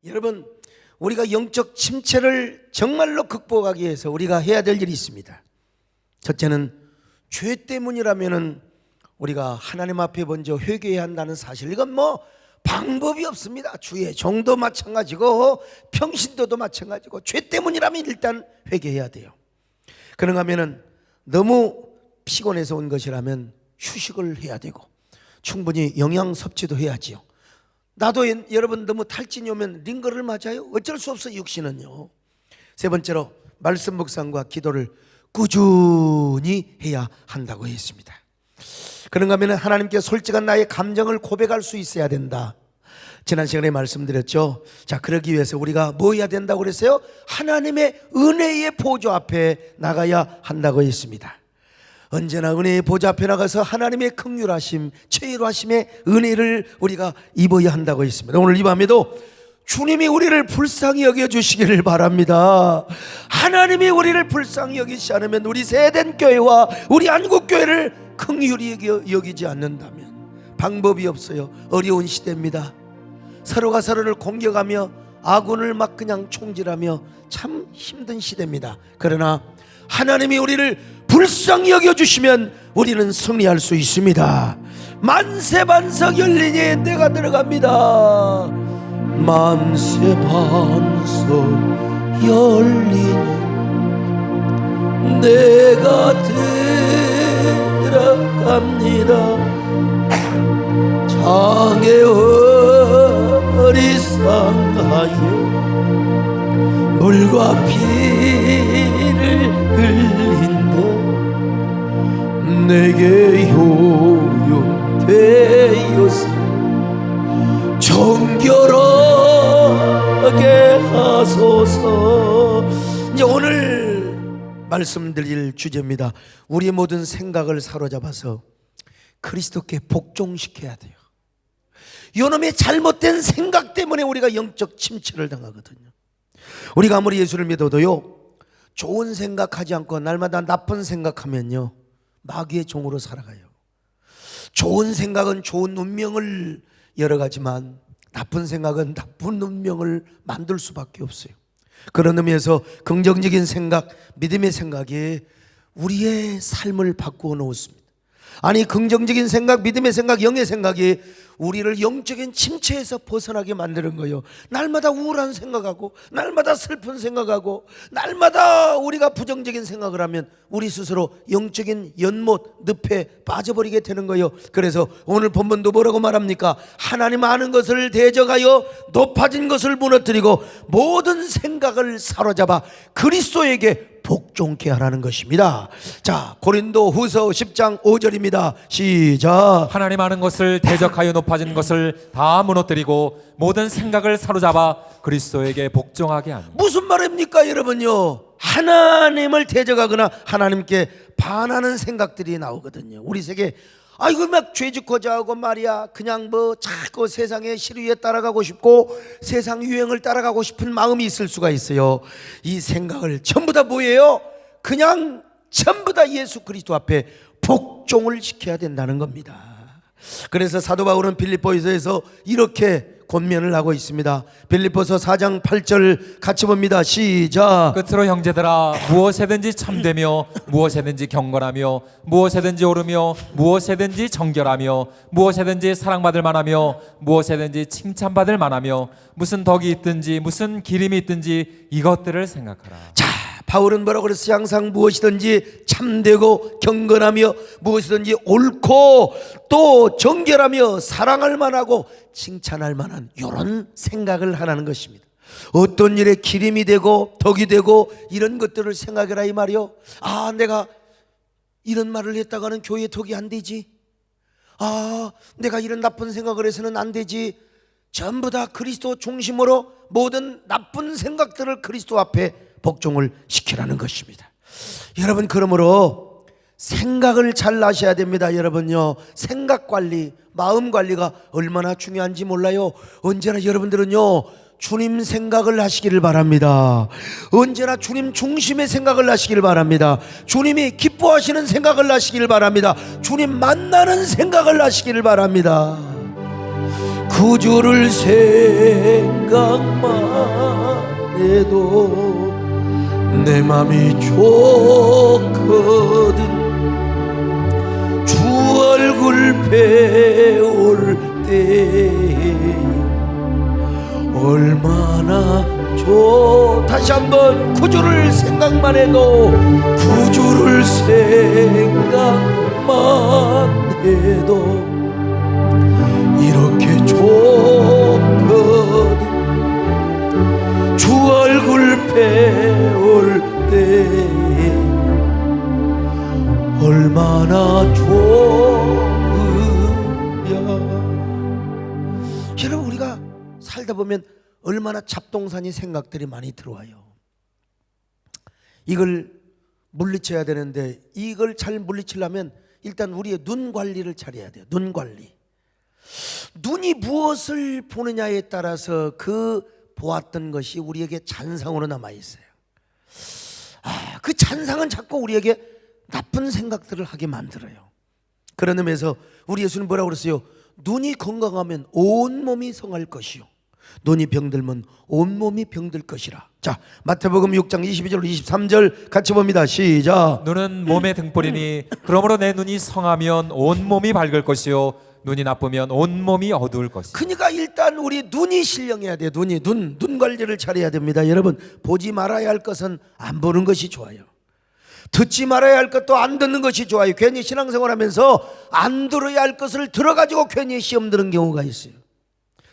여러분, 우리가 영적 침체를 정말로 극복하기 위해서 우리가 해야 될 일이 있습니다. 첫째는 죄 때문이라면은 우리가 하나님 앞에 먼저 회개해야 한다는 사실, 이건 뭐 방법이 없습니다. 주의 종도 마찬가지고 평신도도 마찬가지고 죄 때문이라면 일단 회개해야 돼요. 그런가 하면은 너무 피곤해서 온 것이라면 휴식을 해야 되고 충분히 영양 섭취도 해야지요. 나도 여러분 너무 탈진이 오면 링거를 맞아요. 어쩔 수 없어 육신은요. 세 번째로 말씀 묵상과 기도를 꾸준히 해야 한다고 했습니다. 그런가 하면 하나님께 솔직한 나의 감정을 고백할 수 있어야 된다. 지난 시간에 말씀드렸죠. 자, 그러기 위해서 우리가 뭐 해야 된다고 그랬어요? 하나님의 은혜의 보좌 앞에 나가야 한다고 했습니다. 언제나 은혜의 보좌 앞에 나가서 하나님의 긍휼하심, 최일하심의 은혜를 우리가 입어야 한다고 했습니다. 오늘 이 밤에도 주님이 우리를 불쌍히 여겨주시기를 바랍니다. 하나님이 우리를 불쌍히 여기지 않으면 우리 세덴교회와 우리 한국교회를 긍휼히 여기지 않는다면 방법이 없어요. 어려운 시대입니다. 서로가 서로를 공격하며 아군을 막 그냥 총질하며 참 힘든 시대입니다. 그러나 하나님이 우리를 불쌍히 여겨주시면 우리는 승리할 수 있습니다. 만세반석 열리니 내가 들어갑니다. 만세반석 열리니 내가 들어갑니다. 장애 어리상하여 물과 피를 흘린다. 내게 효용되어서 정결하게 하소서. 이제 오늘 말씀드릴 주제입니다. 우리의 모든 생각을 사로잡아서 그리스도께 복종시켜야 돼요. 이놈의 잘못된 생각 때문에 우리가 영적 침체를 당하거든요. 우리가 아무리 예수를 믿어도요, 좋은 생각하지 않고 날마다 나쁜 생각하면요 마귀의 종으로 살아가요. 좋은 생각은 좋은 운명을 열어가지만 나쁜 생각은 나쁜 운명을 만들 수밖에 없어요. 그런 의미에서 긍정적인 생각, 믿음의 생각이 우리의 삶을 바꾸어 놓습니다. 아니, 긍정적인 생각, 믿음의 생각, 영의 생각이 우리를 영적인 침체에서 벗어나게 만드는 거예요. 날마다 우울한 생각하고 날마다 슬픈 생각하고 날마다 우리가 부정적인 생각을 하면 우리 스스로 영적인 연못, 늪에 빠져버리게 되는 거예요. 그래서 오늘 본문도 뭐라고 말합니까? 하나님 아는 것을 대적하여 높아진 것을 무너뜨리고 모든 생각을 사로잡아 그리스도에게 복종케 하라는 것입니다. 자, 고린도 후서 10장 5절입니다. 시작. 하나님 아는 것을 대적하여 높아진 것을 다 무너뜨리고 모든 생각을 사로잡아 그리스도에게 복종하게 하니. 무슨 말입니까 여러분요? 하나님을 대적하거나 하나님께 반하는 생각들이 나오거든요. 우리 세계 아이고 막 죄짓고자 하고 말이야, 그냥 뭐 자꾸 세상의 시류에 따라가고 싶고 세상 유행을 따라가고 싶은 마음이 있을 수가 있어요. 이 생각을 전부 다 뭐예요? 그냥 전부 다 예수 그리스도 앞에 복종을 시켜야 된다는 겁니다. 그래서 사도 바울은 빌립보서에서 이렇게 권면을 하고 있습니다. 빌립보서 4장 8절 같이 봅니다. 시작. 끝으로 형제들아, 무엇에든지 참되며 무엇에든지 경건하며 무엇에든지 옳으며 무엇에든지 정결하며 무엇에든지 사랑받을 만하며 무엇에든지 칭찬받을 만하며 무슨 덕이 있든지 무슨 기림이 있든지 이것들을 생각하라. 자, 바울은 뭐라고 그랬어요? 항상 무엇이든지 참되고 경건하며 무엇이든지 옳고 또 정결하며 사랑할 만하고 칭찬할 만한 이런 생각을 하라는 것입니다. 어떤 일에 기림이 되고 덕이 되고 이런 것들을 생각해라 이 말이요. 아, 내가 이런 말을 했다가는 교회에 덕이 안 되지. 아, 내가 이런 나쁜 생각을 해서는 안 되지. 전부 다 그리스도 중심으로 모든 나쁜 생각들을 그리스도 앞에 복종을 시키라는 것입니다. 여러분, 그러므로 생각을 잘 나셔야 됩니다. 여러분요, 생각 관리, 마음 관리가 얼마나 중요한지 몰라요. 언제나 여러분들은요 주님 생각을 하시기를 바랍니다. 언제나 주님 중심의 생각을 하시기를 바랍니다. 주님이 기뻐하시는 생각을 하시기를 바랍니다. 주님 만나는 생각을 하시기를 바랍니다. 구주를 생각하며 생각만 해도 내 맘이 좋거든. 주 얼굴 배울 때 얼마나 다시 한번 구주를 생각만 해도 구주를 생각만 해도 이렇게 좋거든. 주 얼굴 배울 때 얼마나 좋으랴. 여러분, 우리가 살다 보면 얼마나 잡동사니 생각들이 많이 들어와요. 이걸 물리쳐야 되는데 이걸 잘 물리치려면 일단 우리의 눈 관리를 잘해야 돼요. 눈 관리. 눈이 무엇을 보느냐에 따라서 그 보았던 것이 우리에게 잔상으로 남아 있어요. 그 잔상은 자꾸 우리에게 나쁜 생각들을 하게 만들어요. 그런 의미에서 우리 예수님 뭐라고 그랬어요? 눈이 건강하면 온몸이 성할 것이요, 눈이 병들면 온몸이 병들 것이라. 자, 마태복음 6장 22절 23절 같이 봅니다. 시작. 눈은 몸의 등불이니 그러므로 내 눈이 성하면 온몸이 밝을 것이요 눈이 나쁘면 온몸이 어두울 것이다. 그러니까 일단 우리 눈이 신령해야 돼요. 눈 관리를 잘해야 됩니다. 여러분, 보지 말아야 할 것은 안 보는 것이 좋아요. 듣지 말아야 할 것도 안 듣는 것이 좋아요. 괜히 신앙생활하면서 안 들어야 할 것을 들어가지고 괜히 시험 드는 경우가 있어요.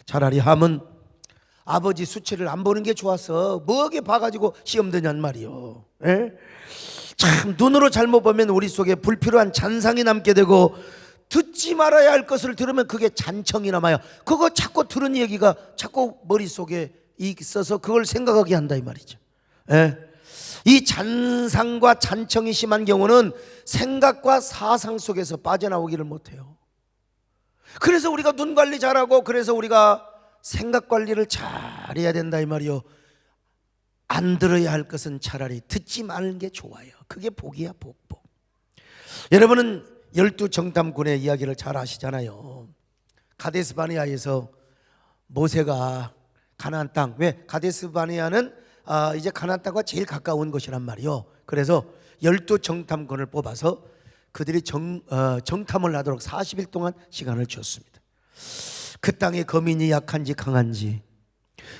차라리 하면 아버지 수치를 안 보는 게 좋아서 뭐하게 봐가지고 시험 드냔 말이요. 에? 참, 눈으로 잘못 보면 우리 속에 불필요한 잔상이 남게 되고, 듣지 말아야 할 것을 들으면 그게 잔청이 남아요. 그거 자꾸 들은 얘기가 자꾸 머릿속에 있어서 그걸 생각하게 한다 이 말이죠. 에? 이 잔상과 잔청이 심한 경우는 생각과 사상 속에서 빠져나오기를 못해요. 그래서 우리가 눈 관리 잘하고, 그래서 우리가 생각 관리를 잘해야 된다 이 말이요. 안 들어야 할 것은 차라리 듣지 말는 게 좋아요. 그게 복이야, 복. 여러분은 12정탐꾼의 이야기를 잘 아시잖아요. 가데스 바네아에서 모세가 가나안 땅, 왜 가데스 바네아는 이제 가나안 땅과 제일 가까운 곳이란 말이요. 그래서 12정탐꾼을 뽑아서 그들이 정탐을 하도록 40일 동안 시간을 줬습니다. 그 땅에 거민이 약한지 강한지,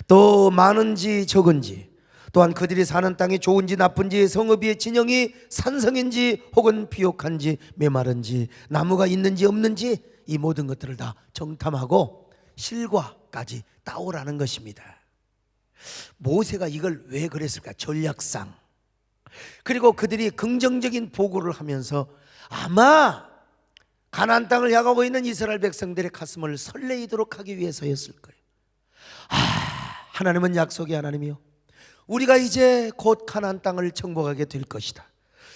또 많은지 적은지, 또한 그들이 사는 땅이 좋은지 나쁜지, 성읍의 진영이 산성인지 혹은 비옥한지 메마른지, 나무가 있는지 없는지, 이 모든 것들을 다 정탐하고 실과까지 따오라는 것입니다. 모세가 이걸 왜 그랬을까? 전략상. 그리고 그들이 긍정적인 보고를 하면서 아마 가나안 땅을 향하고 있는 이스라엘 백성들의 가슴을 설레이도록 하기 위해서였을 거예요. 하나님은 약속의 하나님이요, 우리가 이제 곧 가나안 땅을 정복하게 될 것이다.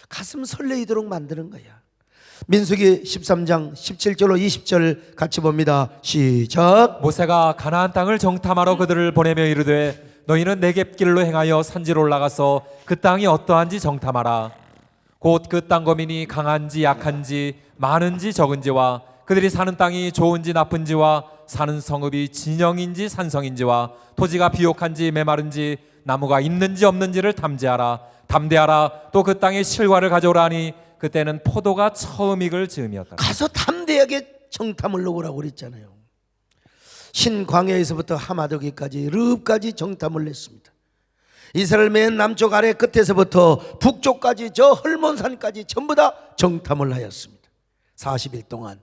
가슴 설레이도록 만드는 거야. 민수기 13장 17절로 20절 같이 봅니다. 시작. 모세가 가나안 땅을 정탐하러 그들을 보내며 이르되 너희는 네겝길로 행하여 산지로 올라가서 그 땅이 어떠한지 정탐하라. 곧 그 땅 거민이 강한지 약한지 많은지 적은지와 그들이 사는 땅이 좋은지 나쁜지와 사는 성읍이 진영인지 산성인지와 토지가 비옥한지 메마른지 나무가 있는지 없는지를 탐지하라. 담대하라. 또 그 땅의 실과를 가져오라니 그때는 포도가 처음 익을 즈음이었다. 가서 담대하게 정탐을 놓으라고 그랬잖아요. 신광야에서부터 하마더기까지 르까지 정탐을 했습니다. 이스라엘 맨 남쪽 아래 끝에서부터 북쪽까지 저 헐몬산까지 전부 다 정탐을 하였습니다. 40일 동안.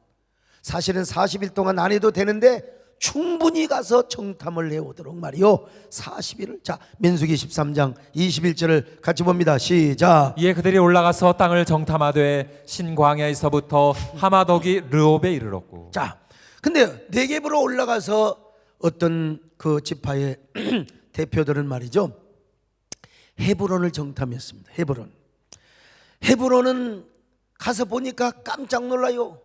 사실은 40일 동안 안 해도 되는데 충분히 가서 정탐을 해오도록 말이요. 40일을. 자, 민수기 13장 21절을 같이 봅니다. 시작. 이에 그들이 올라가서 땅을 정탐하되 신광야에서부터 하마더기 르옵에 이르렀고. 자, 근데 네겝으로 올라가서 어떤 그 지파의 대표들은 말이죠, 헤브론을 정탐했습니다. 헤브론은 가서 보니까 깜짝 놀라요.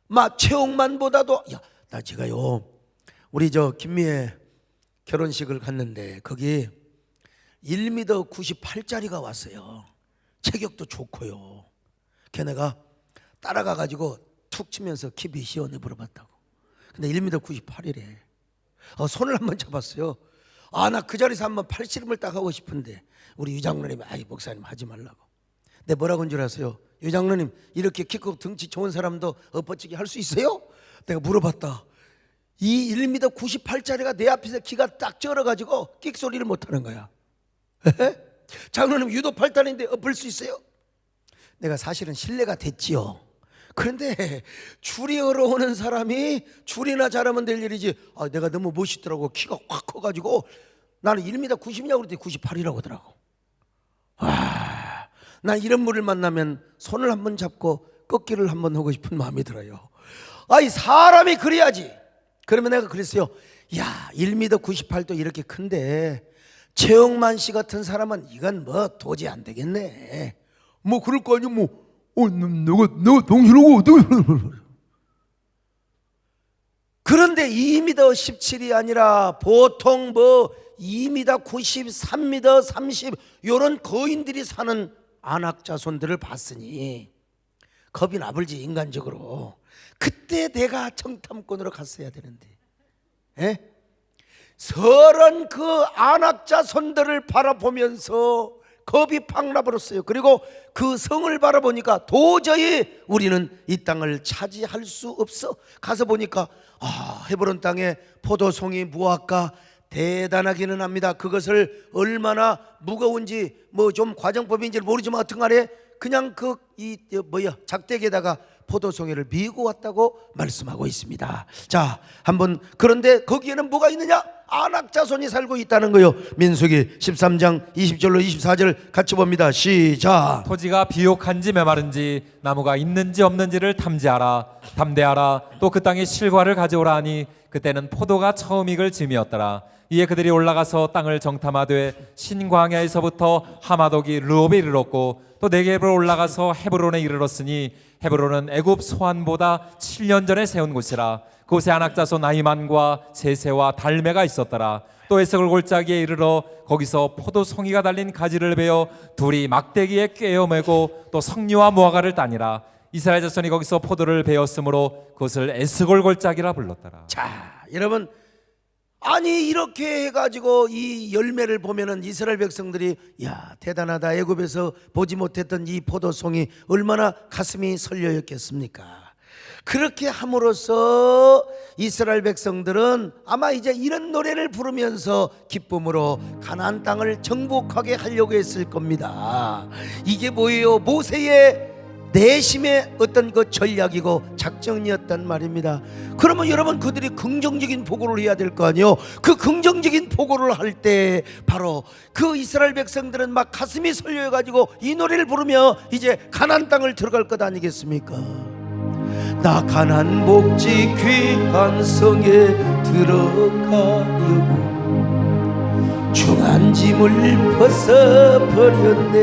막 최홍만보다도, 야, 나 제가요, 우리 저 김미애 결혼식을 갔는데 거기 1m 98짜리가 왔어요. 체격도 좋고요. 걔네가 따라가가지고 툭 치면서 킵이 시원해 물어봤다고. 근데 1m 98이래. 손을 한번 잡았어요. 나 그 자리에서 한번 팔씨름을 딱 하고 싶은데 우리 유장로님이 아이 목사님 하지 말라고. 내 뭐라고 한 줄 아세요? 유장로님 이렇게 키 크고 등치 좋은 사람도 엎어치기 할 수 있어요? 내가 물어봤다. 이 1m 98짜리가 내 앞에서 키가 딱 쩔어가지고 끽소리를 못하는 거야. 장로님 유도 8단인데 엎을 수 있어요? 내가 사실은 신뢰가 됐지요. 그런데 줄이 얼어오는 사람이 줄이나 잘하면 될 일이지, 내가 너무 멋있더라고. 키가 확 커가지고 나는 1m 90이냐고 그랬더니 98이라고 하더라고. 난 이런 분을 만나면 손을 한번 잡고 꺾기를 한번 하고 싶은 마음이 들어요. 사람이 그래야지. 그러면 내가 그랬어요. 야, 1m 98도 이렇게 큰데 최영만 씨 같은 사람은 이건 뭐 도저히 안 되겠네. 뭐 그럴 거 아니야. 내가 동실하고 그런데 2m 17이 아니라 보통 뭐 2m 90, 3m 30 요런 거인들이 사는 안악자손들을 봤으니 겁이 나불지 인간적으로. 그때 내가 청탐꾼으로 갔어야 되는데, 서른 그 안악자손들을 바라보면서 겁이 팍 나버렸어요. 그리고 그 성을 바라보니까 도저히 우리는 이 땅을 차지할 수 없어. 가서 보니까 헤브론 땅에 포도송이 무화과 대단하기는 합니다. 그것을 얼마나 무거운지 뭐 좀 과정법인지 모르지만 어떤간에 그냥 작대기에다가 포도송이를 미고 왔다고 말씀하고 있습니다. 자, 한번 그런데 거기에는 뭐가 있느냐? 안악자손이 살고 있다는 거요. 민수기 13장 20절로 24절 같이 봅니다. 시작. 토지가 비옥한지 메마른지 나무가 있는지 없는지를 담대하라. 또 그 땅에 실과를 가져오라 하니 그때는 포도가 처음 익을 즈음이었더라. 이에 그들이 올라가서 땅을 정탐하되 신광야에서부터 하마독이 르홉에 이르렀고 또 네겝으로 올라가서 헤브론에 이르렀으니 헤브론은 애굽 소안보다 7년 전에 세운 곳이라. 그곳에 안악자손 아히만과 세세와 달메가 있었더라. 또 에스골 골짜기에 이르러 거기서 포도송이가 달린 가지를 베어 둘이 막대기에 꿰어매고 또 석류와 무화과를 따니라. 이스라엘 자손이 거기서 포도를 베었으므로 그것을 에스골 골짜기라 불렀더라. 자, 여러분, 이렇게 해가지고 이 열매를 보면은 이스라엘 백성들이 야, 대단하다. 애굽에서 보지 못했던 이 포도송이 얼마나 가슴이 설레었겠습니까? 그렇게 함으로써 이스라엘 백성들은 아마 이제 이런 노래를 부르면서 기쁨으로 가나안 땅을 정복하게 하려고 했을 겁니다. 이게 뭐예요? 모세의 내심의 어떤 그 전략이고 작전이었단 말입니다. 그러면 여러분, 그들이 긍정적인 보고를 해야 될 거 아니에요. 그 긍정적인 보고를 할 때 바로 그 이스라엘 백성들은 막 가슴이 설레가지고 이 노래를 부르며 이제 가나안 땅을 들어갈 것 아니겠습니까? 나 가나안 복지 귀한 성에 들어가려고 중한 짐을 벗어버렸네.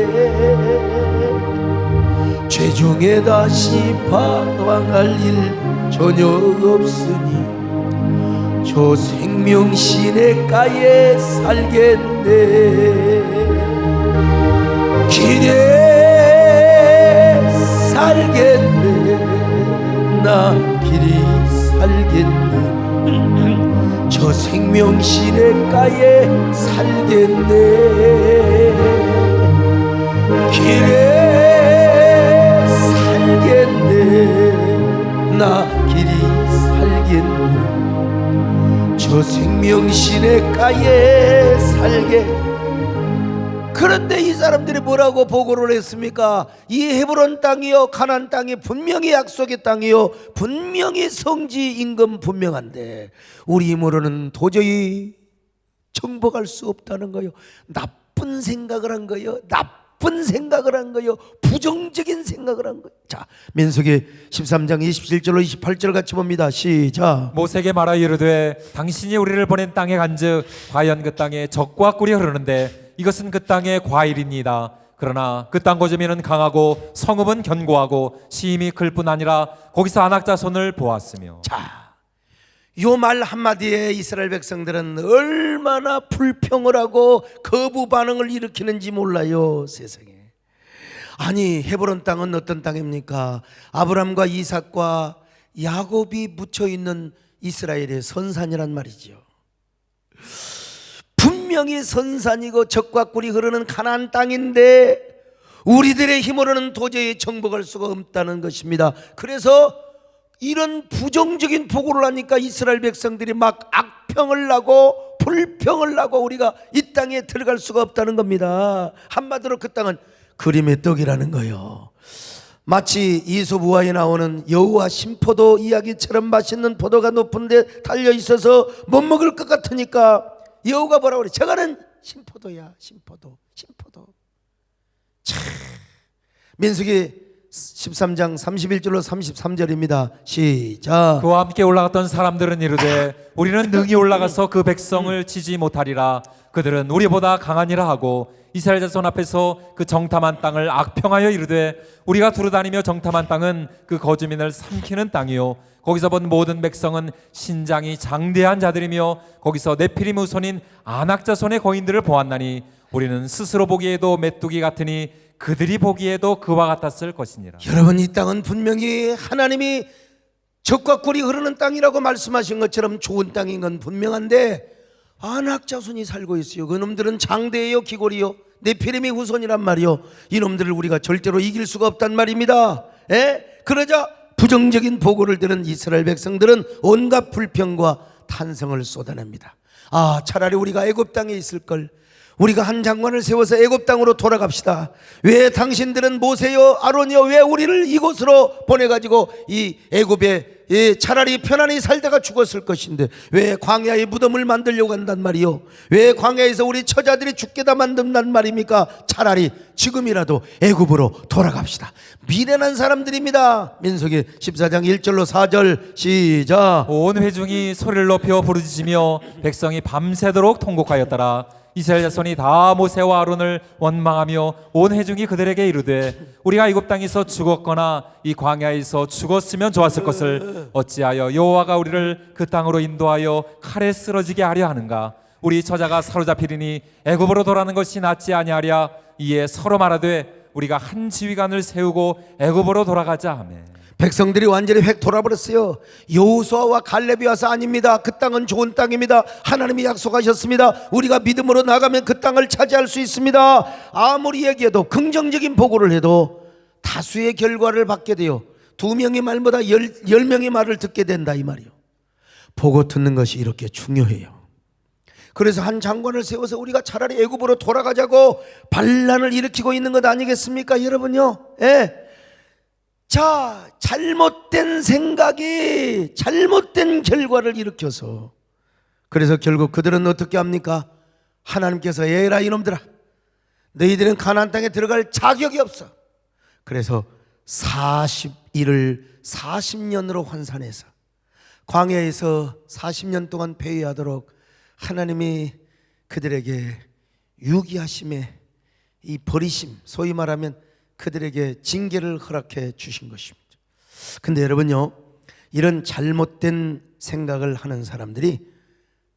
최종에 다시 방황할 일 전혀 없으니 저 생명 시냇가에 살겠네. 길에 살겠네. 나 길이 살겠네. 저 생명 시냇가에 살겠네. 길에 나 길이 살겠네. 저 생명 시냇가에 살게. 그런데 이 사람들이 뭐라고 보고를 했습니까? 이 헤브론 땅이요, 가나안 땅이 분명히 약속의 땅이요, 분명히 성지 임금 분명한데 우리 힘으로는 도저히 정복할 수 없다는 거요. 나쁜 생각을 한 거요. 나쁜 생각을 한 거요. 부정적인 생각을 한 거요. 자, 민수기 13장 27절로 28절 같이 봅니다. 시작. 모세에게 말하 이르되 당신이 우리를 보낸 땅에 간즉 과연 그 땅에 적과 꿀이 흐르는데 이것은 그 땅의 과일입니다. 그러나 그 땅 고저미는 강하고 성읍은 견고하고 시임이 클 뿐 아니라 거기서 안악자손을 보았으며. 자, 요 말 한마디에 이스라엘 백성들은 얼마나 불평을 하고 거부 반응을 일으키는지 몰라요. 세상에. 아니, 헤브론 땅은 어떤 땅입니까? 아브람과 이삭과 야곱이 묻혀있는 이스라엘의 선산이란 말이죠. 분명히 분명히 선산이고 젖과 꿀이 흐르는 가나안 땅인데 우리들의 힘으로는 도저히 정복할 수가 없다는 것입니다. 그래서 이런 부정적인 보고를 하니까 이스라엘 백성들이 막 악평을 하고 불평을 하고 우리가 이 땅에 들어갈 수가 없다는 겁니다. 한마디로 그 땅은 그림의 떡이라는 거예요. 마치 이솝 우화에 나오는 여우와 신포도 이야기처럼 맛있는 포도가 높은 데 달려 있어서 못 먹을 것 같으니까 여우가 뭐라고 그래? 저거는 신포도야. 신포도. 참, 민수기 13장 31절로 33절입니다. 시작. 그와 함께 올라갔던 사람들은 이르되 우리는 능히 올라가서 그 백성을 치지 못하리라. 그들은 우리보다 강하니라 하고 이스라엘 자손 앞에서 그 정탐한 땅을 악평하여 이르되 우리가 두루다니며 정탐한 땅은 그 거주민을 삼키는 땅이요 거기서 본 모든 백성은 신장이 장대한 자들이며 거기서 네피림 후손인 아낙 자손의 거인들을 보았나니 우리는 스스로 보기에도 메뚜기 같으니 그들이 보기에도 그와 같았을 것이니라. 여러분, 이 땅은 분명히 하나님이 젖과 꿀이 흐르는 땅이라고 말씀하신 것처럼 좋은 땅인 건 분명한데 아낙 자손이 살고 있어요. 그놈들은 장대예요, 기골이요, 네피림의 후손이란 말이요. 이놈들을 우리가 절대로 이길 수가 없단 말입니다. 그러자 부정적인 보고를 들은 이스라엘 백성들은 온갖 불평과 탄성을 쏟아냅니다. 차라리 우리가 애굽 땅에 있을 걸. 우리가 한 장관을 세워서 애굽 땅으로 돌아갑시다. 왜 당신들은 모세여 아론이여 왜 우리를 이곳으로 보내가지고 이 애굽에 차라리 편안히 살다가 죽었을 것인데 왜 광야에 무덤을 만들려고 한단 말이요? 왜 광야에서 우리 처자들이 죽게 다 만든단 말입니까? 차라리 지금이라도 애굽으로 돌아갑시다. 미련한 사람들입니다. 민수기 14장 1절로 4절 시작. 온 회중이 소리를 높여 부르짖으며 백성이 밤새도록 통곡하였더라. 이스라엘 자손이 다 모세와 아론을 원망하며 온 회중이 그들에게 이르되 우리가 애굽 땅에서 죽었거나 이 광야에서 죽었으면 좋았을 것을 어찌하여 여호와가 우리를 그 땅으로 인도하여 칼에 쓰러지게 하려 하는가? 우리 처자가 사로잡히리니 애굽으로 돌아가는 것이 낫지 아니하랴. 이에 서로 말하되 우리가 한 지휘관을 세우고 애굽으로 돌아가자 하매 백성들이 완전히 획 돌아버렸어요. 여호수아와 갈렙이 와서 아닙니다. 그 땅은 좋은 땅입니다. 하나님이 약속하셨습니다. 우리가 믿음으로 나가면 그 땅을 차지할 수 있습니다. 아무리 얘기해도 긍정적인 보고를 해도 다수의 결과를 받게 돼요. 2명의 말보다 10명의 말을 듣게 된다 이 말이요. 보고 듣는 것이 이렇게 중요해요. 그래서 한 장관을 세워서 우리가 차라리 애굽으로 돌아가자고 반란을 일으키고 있는 것 아니겠습니까 여러분요? 자, 잘못된 생각이 잘못된 결과를 일으켜서 그래서 결국 그들은 어떻게 합니까? 하나님께서 에라 이놈들아 너희들은 가나안 땅에 들어갈 자격이 없어. 그래서 40일을 40년으로 환산해서 광야에서 40년 동안 배회하도록 하나님이 그들에게 유기하심에 이 버리심, 소위 말하면 그들에게 징계를 허락해 주신 것입니다. 근데 여러분요, 이런 잘못된 생각을 하는 사람들이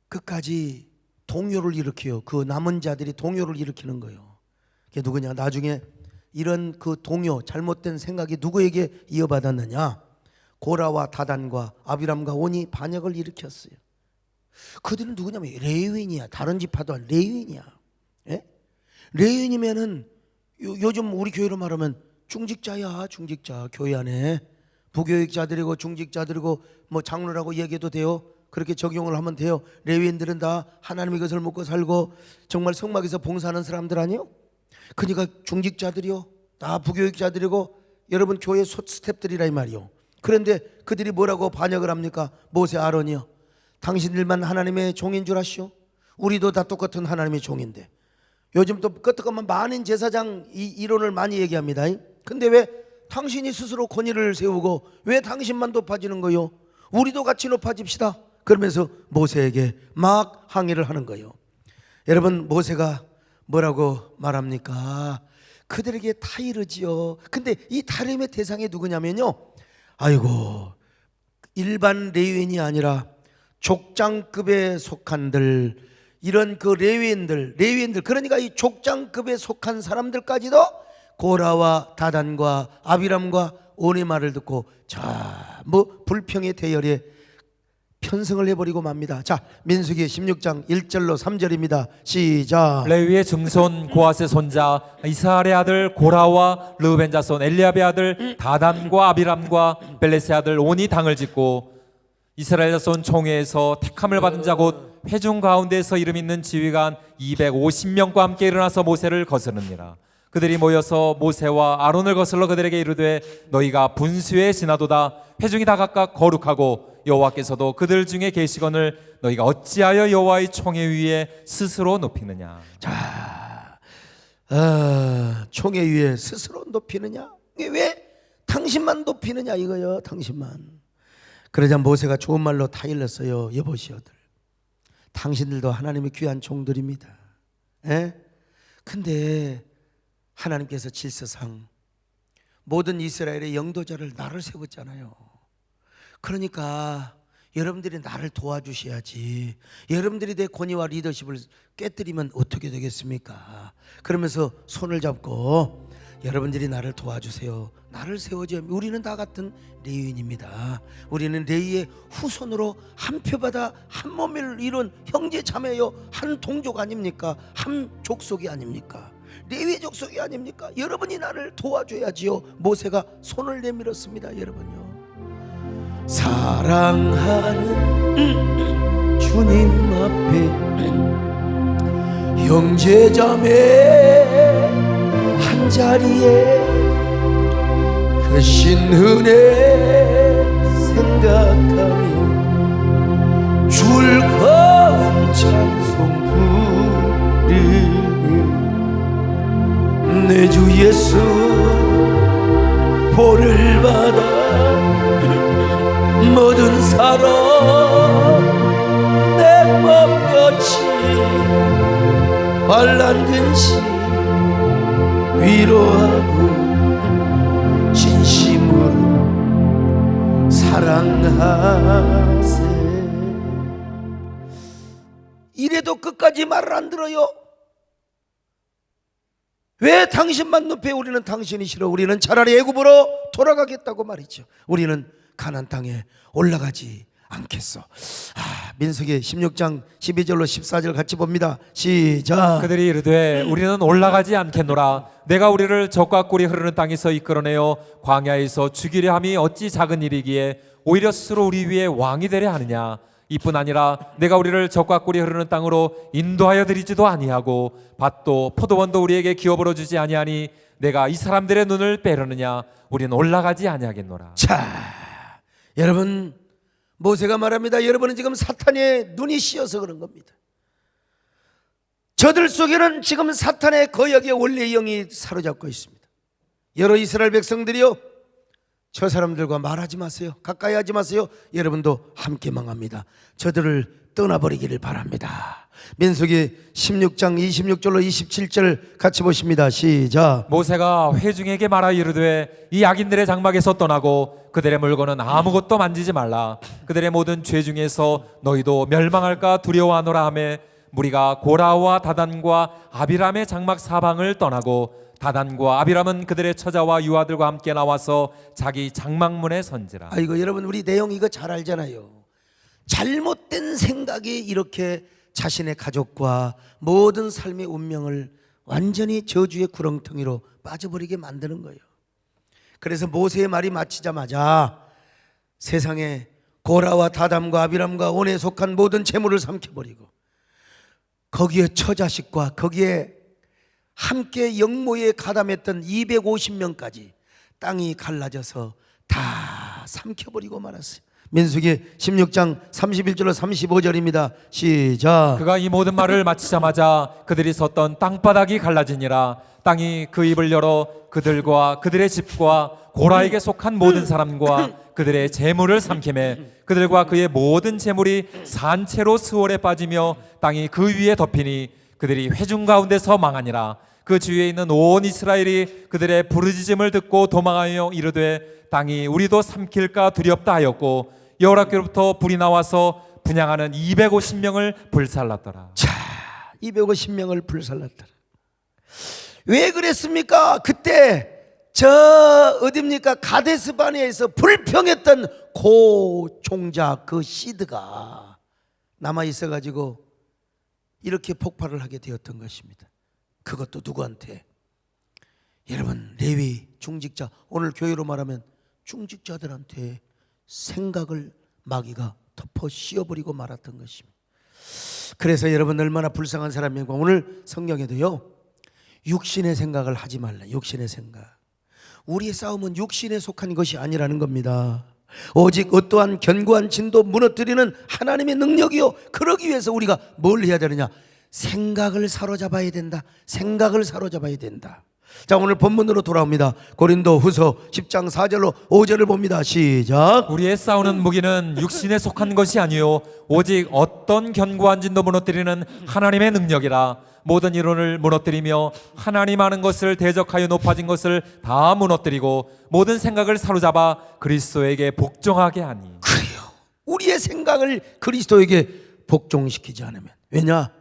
끝까지 동요를 일으켜요. 그 남은 자들이 동요를 일으키는 거예요. 그게 누구냐? 나중에 이런 그 동요, 잘못된 생각이 누구에게 이어받았느냐? 고라와 다단과 아비람과 온이 반역을 일으켰어요. 그들은 누구냐면 레위인이야. 다른 지파도 아니라 레위인이야. 레위인이면은 요즘 우리 교회로 말하면 중직자야. 중직자. 교회 안에 부교육자들이고 중직자들이고 뭐 장로라고 얘기해도 돼요. 그렇게 적용을 하면 돼요. 레위인들은 다 하나님의 것을 먹고 살고 정말 성막에서 봉사하는 사람들 아니에요? 그러니까 중직자들이요, 다 부교육자들이고 여러분 교회 스텝들이라 이 말이요. 그런데 그들이 뭐라고 반역을 합니까? 모세 아론이요, 당신들만 하나님의 종인 줄 아시오? 우리도 다 똑같은 하나님의 종인데. 요즘 또 끄떡하면 만인 제사장 이 이론을 많이 얘기합니다. 근데 왜 당신이 스스로 권위를 세우고 왜 당신만 높아지는 거요? 우리도 같이 높아집시다. 그러면서 모세에게 막 항의를 하는 거예요. 여러분, 모세가 뭐라고 말합니까? 그들에게 타이르지요. 근데 이 타림의 대상이 누구냐면요, 아이고, 일반 레위인이 아니라 족장급에 속한들, 이런 그 레위인들, 그러니까 이 족장급에 속한 사람들까지도 고라와 다단과 아비람과 온의 말을 듣고 자, 뭐 불평의 대열에 편성을 해버리고 맙니다. 자, 민수기 16장 1절로 3절입니다. 시작. 레위의 증손 고아스의 손자 이스라엘의 아들 고라와 르우벤 자손 엘리압의 아들 다단과 아비람과 벨레스의 아들 온이 당을 짓고 이스라엘 자손 총회에서 택함을 받은 자 곧 회중 가운데에서 이름 있는 지휘관 250명과 함께 일어나서 모세를 거스르니라. 그들이 모여서 모세와 아론을 거슬러 그들에게 이르되 너희가 분수에 지나도다. 회중이 다 각각 거룩하고 여호와께서도 그들 중에 계시거늘 너희가 어찌하여 여호와의 총회 위에 스스로 높이느냐. 자, 총회 위에 스스로 높이느냐? 이게 왜 당신만 높이느냐 이거요. 당신만. 그러자 모세가 좋은 말로 타일렀어요. 여보시오들, 당신들도 하나님의 귀한 종들입니다. 예? 근데 하나님께서 질서상 모든 이스라엘의 영도자를 나를 세웠잖아요. 그러니까 여러분들이 나를 도와주셔야지. 여러분들이 내 권위와 리더십을 깨뜨리면 어떻게 되겠습니까? 그러면서 손을 잡고 여러분들이 나를 도와주세요. 나를 세워줘야. 우리는 다 같은 레위인입니다. 우리는 레위의 후손으로 한 표받아 한 몸을 이룬 형제 자매요, 한 동족 아닙니까? 한 족속이 아닙니까? 레위 족속이 아닙니까? 여러분이 나를 도와줘야지요. 모세가 손을 내밀었습니다. 여러분요, 사랑하는 주님 앞에 형제자매 한 자리에 크신 은혜 생각하며 줄 거운 찬송 부르니 내 주 예수 보를 받아 모든 사람 내 맘같이 환난 근심 위로하고 진심으로 사랑하세. 이래도 끝까지 말을 안 들어요. 왜 당신만 높여? 우리는 당신이 싫어. 우리는 차라리 애굽으로 돌아가겠다고 말이죠. 우리는 가나안 땅에 올라가지 않겠어. 민수기 16장 12절로 14절 같이 봅니다. 시작. 그들이 이르되 우리는 올라가지 않겠노라. 내가 우리를 적과 꿀이 흐르는 땅에서 이끌어내어 광야에서 죽이려 함이 어찌 작은 일이기에 오히려 스스로 우리 위에 왕이 되려 하느냐. 이뿐 아니라 내가 우리를 적과 꿀이 흐르는 땅으로 인도하여 드리지도 아니하고 밭도 포도원도 우리에게 기업으로 주지 아니하니 내가 이 사람들의 눈을 빼려느냐. 우리는 올라가지 아니하겠노라. 자, 여러분, 모세가 말합니다. 여러분은 지금 사탄의 눈이 씌어서 그런 겁니다. 저들 속에는 지금 사탄의 거역의 원래의 영이 사로잡고 있습니다. 여러 이스라엘 백성들이요, 저 사람들과 말하지 마세요. 가까이 하지 마세요. 여러분도 함께 망합니다. 저들을 떠나버리기를 바랍니다. 민수기 16장 26절로 27절 같이 보십니다. 시작. 모세가 회중에게 말하 이르되 이 악인들의 장막에서 떠나고 그들의 물건은 아무것도 만지지 말라. 그들의 모든 죄 중에서 너희도 멸망할까 두려워하노라 하매 무리가 고라와 다단과 아비람의 장막 사방을 떠나고 다단과 아비람은 그들의 처자와 유아들과 함께 나와서 자기 장막문에 선지라. 아이고, 여러분, 우리 내용 이거 잘 알잖아요. 잘못된 생각이 이렇게 자신의 가족과 모든 삶의 운명을 완전히 저주의 구렁텅이로 빠져버리게 만드는 거예요. 그래서 모세의 말이 마치자마자 세상에 고라와 다담과 아비람과 온에 속한 모든 재물을 삼켜버리고 거기에 처자식과 거기에 함께 영모에 가담했던 250명까지 땅이 갈라져서 다 삼켜버리고 말았어요. 민수기 16장 31절로 35절입니다. 시작. 그가 이 모든 말을 마치자마자 그들이 섰던 땅바닥이 갈라지니라. 땅이 그 입을 열어 그들과 그들의 집과 고라에게 속한 모든 사람과 그들의 재물을 삼키매 그들과 그의 모든 재물이 산채로 스월에 빠지며 땅이 그 위에 덮이니 그들이 회중 가운데서 망하니라. 그 주위에 있는 온 이스라엘이 그들의 부르짖음을 듣고 도망하여 이르되 땅이 우리도 삼킬까 두렵다 하였고 여호와께로부터 불이 나와서 분향하는 250명을 불살랐더라. 자, 250명을 불살랐더라. 왜 그랬습니까? 그때 저 어딥니까? 가데스 바네아에서 불평했던 그 종자, 그 씨드가 남아 있어 가지고 이렇게 폭발을 하게 되었던 것입니다. 그것도 누구한테? 여러분, 레위 중직자, 오늘 교회로 말하면 중직자들한테 생각을 마귀가 덮어 씌워버리고 말았던 것입니다. 그래서 여러분, 얼마나 불쌍한 사람인가. 오늘 성경에도요, 육신의 생각을 하지 말라. 육신의 생각. 우리의 싸움은 육신에 속한 것이 아니라는 겁니다. 오직 어떠한 견고한 진도 무너뜨리는 하나님의 능력이요, 그러기 위해서 우리가 뭘 해야 되느냐? 생각을 사로잡아야 된다. 생각을 사로잡아야 된다. 자, 오늘 본문으로 돌아옵니다. 고린도 후서 10장 4절로 5절을 봅니다. 시작. 우리의 싸우는 무기는 육신에 속한 것이 아니요 오직 어떤 견고한 진도 무너뜨리는 하나님의 능력이라. 모든 이론을 무너뜨리며 하나님 아는 것을 대적하여 높아진 것을 다 무너뜨리고 모든 생각을 사로잡아 그리스도에게 복종하게 하니. 그래요. 우리의 생각을 그리스도에게 복종시키지 않으면. 왜냐?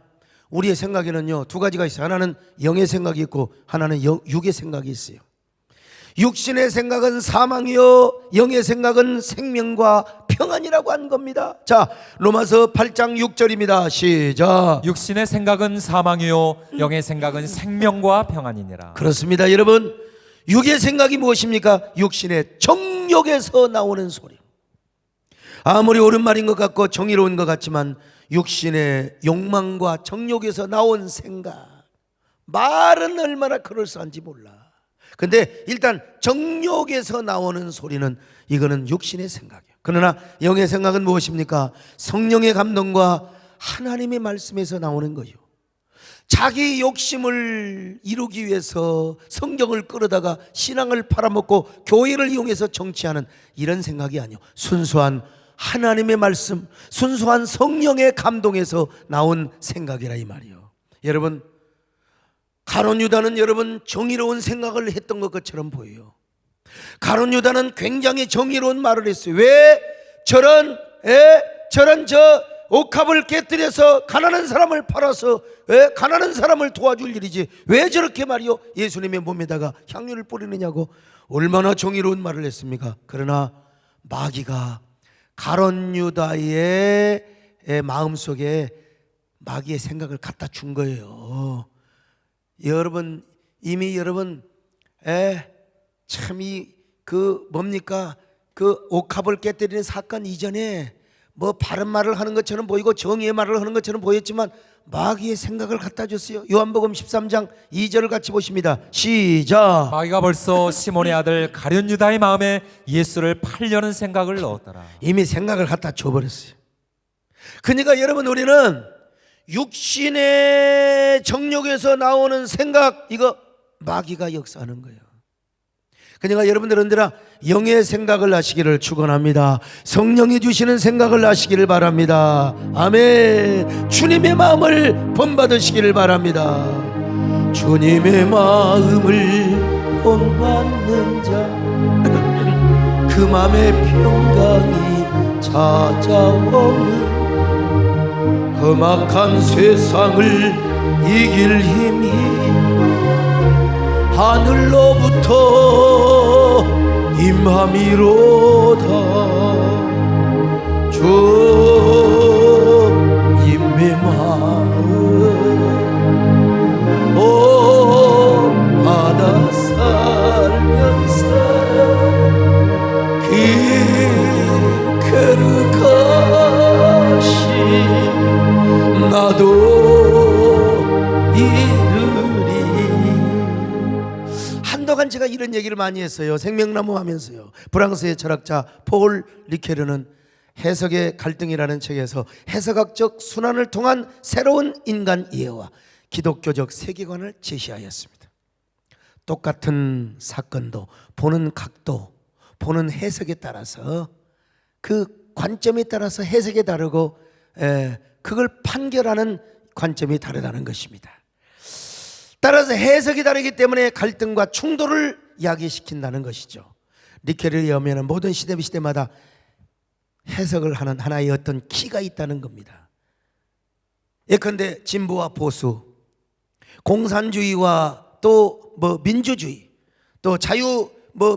우리의 생각에는요, 두 가지가 있어요. 하나는 영의 생각이 있고 하나는 육의 생각이 있어요. 육신의 생각은 사망이요 영의 생각은 생명과 평안이라고 한 겁니다. 자, 로마서 8장 6절입니다. 시작. 육신의 생각은 사망이요 영의 생각은 생명과 평안이니라. 그렇습니다. 여러분, 육의 생각이 무엇입니까? 육신의 정욕에서 나오는 소리. 아무리 옳은 말인 것 같고 정의로운 것 같지만 육신의 욕망과 정욕에서 나온 생각, 말은 얼마나 그럴싸한지 몰라. 근데 일단 정욕에서 나오는 소리는 이거는 육신의 생각이에요. 그러나 영의 생각은 무엇입니까? 성령의 감동과 하나님의 말씀에서 나오는 거예요. 자기 욕심을 이루기 위해서 성경을 끌어다가 신앙을 팔아먹고 교회를 이용해서 정치하는 이런 생각이 아니요, 순수한 하나님의 말씀, 순수한 성령의 감동에서 나온 생각이라 이 말이요. 여러분, 가룟 유다는 여러분 정의로운 생각을 했던 것처럼 보여요. 가룟 유다는 굉장히 정의로운 말을 했어요. 왜 저런 옥합을 깨뜨려서 가난한 사람을 팔아서 가난한 사람을 도와줄 일이지 왜 저렇게 말이요 예수님의 몸에다가 향유를 뿌리느냐고 얼마나 정의로운 말을 했습니까? 그러나 마귀가 가룟 유다의 마음속에 마귀의 생각을 갖다 준 거예요. 여러분, 이미 여러분 참 뭡니까? 그 옥합을 깨뜨리는 사건 이전에 뭐 바른 말을 하는 것처럼 보이고 정의의 말을 하는 것처럼 보였지만 마귀의 생각을 갖다 줬어요. 요한복음 13장 2절을 같이 보십니다. 시작. 마귀가 벌써 시몬의 아들 가룟 유다의 마음에 예수를 팔려는 생각을 넣었더라. 이미 생각을 갖다 줘버렸어요. 그러니까 여러분, 우리는 육신의 정욕에서 나오는 생각, 이거 마귀가 역사하는 거예요. 그러니까 여러분들은 영의 생각을 하시기를 축원합니다. 성령이 주시는 생각을 하시기를 바랍니다. 아멘. 주님의 마음을 본받으시기를 바랍니다. 주님의 마음을 본받는 자 그 마음의 평강이 찾아오는 험악한 세상을 이길 힘이 하늘로부터 임함이로다. 주님의 마음 받아 살면서 거룩하시 나도 이르리. 한동안 제가 이런 얘기를 많이 했어요. 생명나무 하면서요. 프랑스의 철학자 폴 리케르는 해석의 갈등이라는 책에서 해석학적 순환을 통한 새로운 인간 이해와 기독교적 세계관을 제시하였습니다. 똑같은 사건도 보는 각도, 보는 해석에 따라서 그 관점에 따라서 해석이 다르고 그걸 판결하는 관점이 다르다는 것입니다. 따라서 해석이 다르기 때문에 갈등과 충돌을 야기시킨다는 것이죠. 리케르에 의하면 모든 시대마다 해석을 하는 하나의 어떤 키가 있다는 겁니다. 예컨대 진보와 보수, 공산주의와 또 민주주의, 또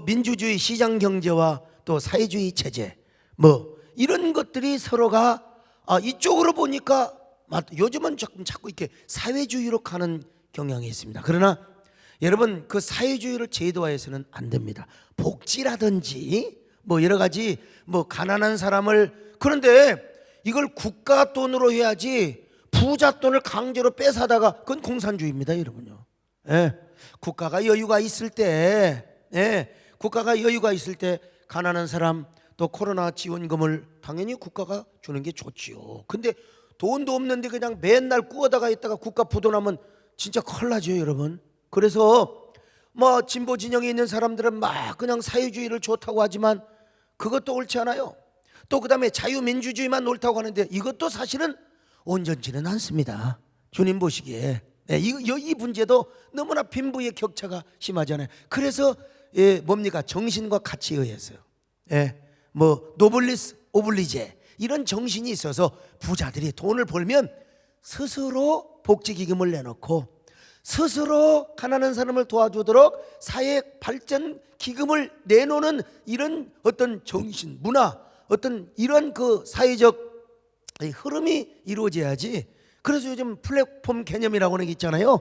민주주의 시장 경제와 또 사회주의 체제, 뭐 이런 것들이 서로가 이쪽으로 보니까 요즘은 자꾸 이렇게 사회주의로 가는 경향이 있습니다. 그러나 여러분, 그 사회주의를 제도화해서는 안 됩니다. 복지라든지 뭐 여러 가지 뭐 가난한 사람을, 그런데 이걸 국가 돈으로 해야지 부자 돈을 강제로 뺏어다가, 그건 공산주의입니다, 여러분요. 예. 국가가 여유가 있을 때, 국가가 여유가 있을 때 가난한 사람 또 코로나 지원금을 당연히 국가가 주는 게 좋지요. 근데 돈도 없는데 그냥 맨날 꾸어다가 있다가 국가 부도나면 진짜 큰일 나죠, 여러분. 그래서 뭐 진보 진영에 있는 사람들은 막 그냥 사회주의를 좋다고 하지만 그것도 옳지 않아요. 또 그다음에 자유민주주의만 옳다고 하는데 이것도 사실은 온전치는 않습니다. 주님 보시기에 이 문제도 너무나 빈부의 격차가 심하잖아요. 그래서 뭡니까? 정신과 가치에 의해서요. 뭐 노블리스 오블리제 이런 정신이 있어서 부자들이 돈을 벌면 스스로 복지기금을 내놓고 스스로 가난한 사람을 도와주도록 사회 발전 기금을 내놓는 이런 어떤 정신, 문화, 어떤 이런 그 사회적 흐름이 이루어져야지. 그래서 요즘 플랫폼 개념이라고 하는 게 있잖아요.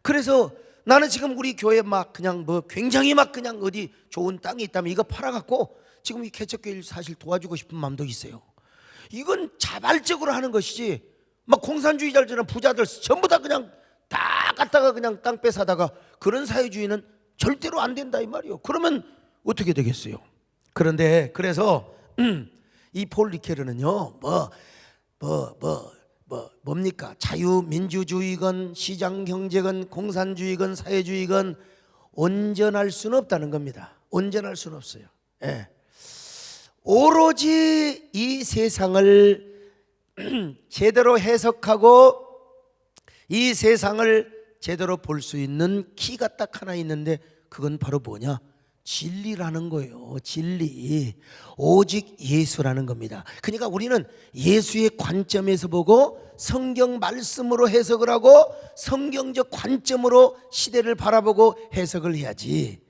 그래서 나는 지금 우리 교회 막 그냥 뭐 굉장히 막 그냥 어디 좋은 땅이 있다면 이거 팔아갖고 지금 이 개척교회를 사실 도와주고 싶은 마음도 있어요. 이건 자발적으로 하는 것이지, 막 공산주의자들은 부자들 전부 다 그냥 다 갖다가 그냥 땅 뺏어다가 그런 사회주의는 절대로 안 된다 이 말이에요. 그러면 어떻게 되겠어요? 그런데 그래서 이 폴 리케르는요, 뭡니까? 자유민주주의건 시장경제건 공산주의건 사회주의건 온전할 수는 없다는 겁니다. 온전할 수는 없어요. 오로지 이 세상을 제대로 해석하고 이 세상을 제대로 볼 수 있는 키가 딱 하나 있는데 그건 바로 뭐냐? 진리라는 거예요. 진리. 오직 예수라는 겁니다. 그러니까 우리는 예수의 관점에서 보고 성경 말씀으로 해석을 하고 성경적 관점으로 시대를 바라보고 해석을 해야지,